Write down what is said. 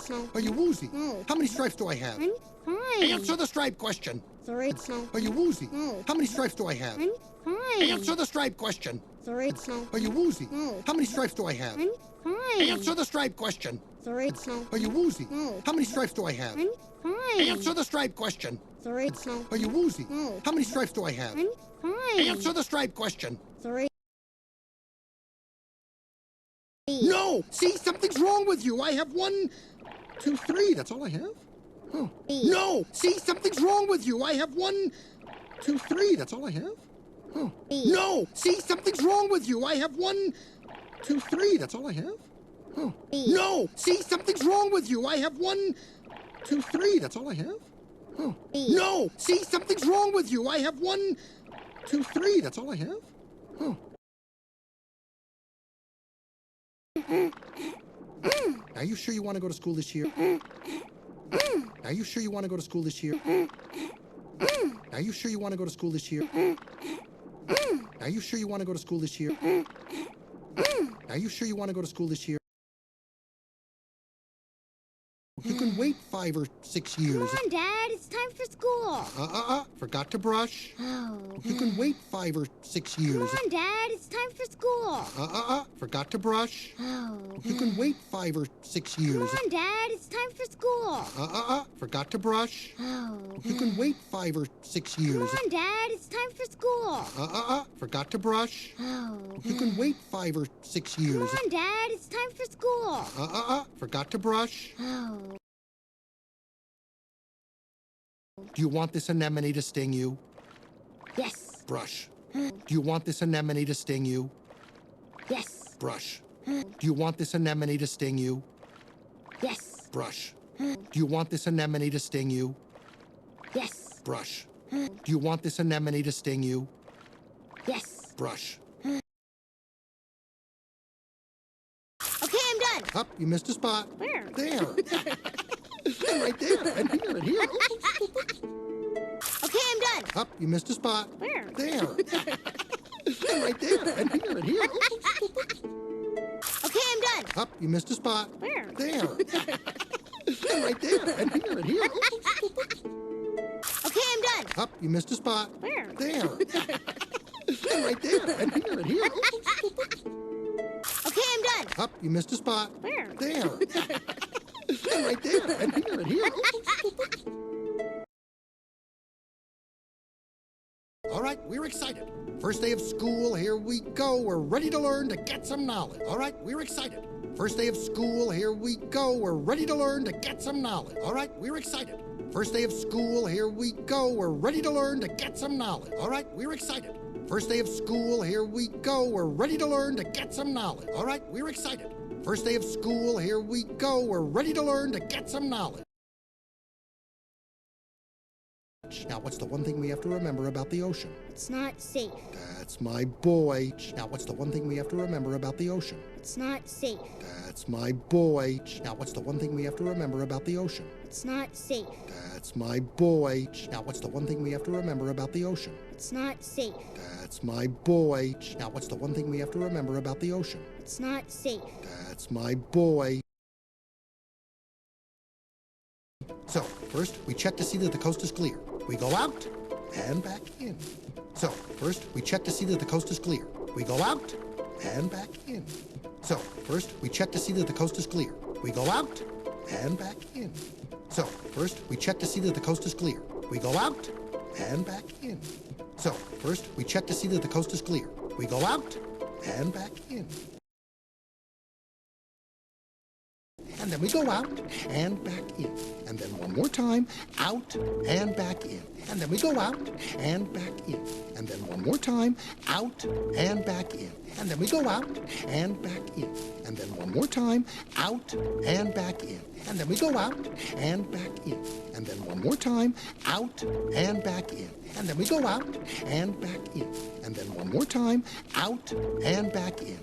No. Are you woozy? No. How many stripes do I have? I'm fine. Answer the stripe question. 3. No. Are you woozy? No. How many stripes do I have? I'm fine. Answer the stripe question. 3. No. Are you woozy? No. How many stripes do I have? I'm fine. Answer the stripe question. 3. No. Are you woozy? No. How many stripes do I have? I'm fine. Answer the stripe question. 3. No. Are you woozy? No. How many stripes do I have? I'm fine. Answer the stripe question. 3. No! See, something's wrong with you. I have 1, 2, 3. That's all I have? Oh. No! See, something's wrong with you. I have 1, 2, 3. That's all I have? Oh. No! See, something's wrong with you. I have 1, 2, 3. That's all I have? Oh. No! See, something's wrong with you. I have 1, 2, 3. That's all I have? Oh. No! See, something's wrong with you. I have 1, 2, 3. That's all I have? Oh. Are you sure you want to go to school this year? Are you sure you want to go to school this year? Are you sure you want to go to school this year? Are you sure you want to go to school this year? Are you sure you want to go to school this year? You can wait 5 or 6 years. Come on, Dad. It's time for school. Forgot to brush. Oh. You can wait 5 or 6 years. Come on, Dad. It's time for school. Forgot to brush. Oh. You can wait 5 or 6 years. Come on, Dad. It's time for school. Forgot to brush. Oh. You can wait 5 or 6 years. Come on, Dad. It's time for school. Forgot to brush. Oh. You can wait 5 or 6 years. Come on, Dad. It's time for school. Forgot to brush. Oh. Do you want this anemone to sting you? Yes. Brush. Do you want this anemone to sting you? Yes. Brush. Do you want this anemone to sting you? Yes. Brush. Do you want this anemone to sting you? Yes. Brush. Do you want this anemone to sting you? Yes. Brush. Okay, I'm done. Up, you missed a spot. Where? There. And right there. And here and here. Okay, I'm done. Up, you missed a spot. Where? There. And right there. And here and here. Okay, I'm done. Up, you missed a spot. Where? There. And right there. And here and here. Okay, I'm done. Up, you missed a spot. Where? There. And right there. And here and here. Okay, I'm done. Up, you missed a spot. Where? There. And right there. And here and here. All right, we're excited. First day of school, here we go. We're ready to learn to get some knowledge. All right, we're excited. First day of school, here we go. We're ready to learn to get some knowledge. All right, we're excited. First day of school, here we go. We're ready to learn to get some knowledge. All right, we're excited. First day of school, here we go. We're ready to learn to get some knowledge. All right, we're excited. First day of school, here we go. We're ready to learn to get some knowledge. Now, what's the one thing we have to remember about the ocean? It's not safe. That's my boy. Now, what's the one thing we have to remember about the ocean? It's not safe. That's my boy. Now, what's the one thing we have to remember about the ocean? It's not safe. That's my boy. Now, what's the one thing we have to remember about the ocean? It's not safe. That's my boy. Now, what's the one thing we have to remember about the ocean? It's not safe. That's my boy. So, first, we check to see that the coast is clear. We go out and back in. So, first, we check to see that the coast is clear. We go out and back in. So, first, we check to see that the coast is clear. We go out and back in. So, first, we check to see that the coast is clear. We go out and back in. So, first, we check to see that the coast is clear. We go out and back in. And then we go out and back in. And then one more time, out and back in. And then we go out and back in. And then one more time, out and back in. And then we go out and back in. And then one more time, out and back in. And then we go out and back in. And then one more time, out and back in. And then we go out and back in. And then one more time, out and back in.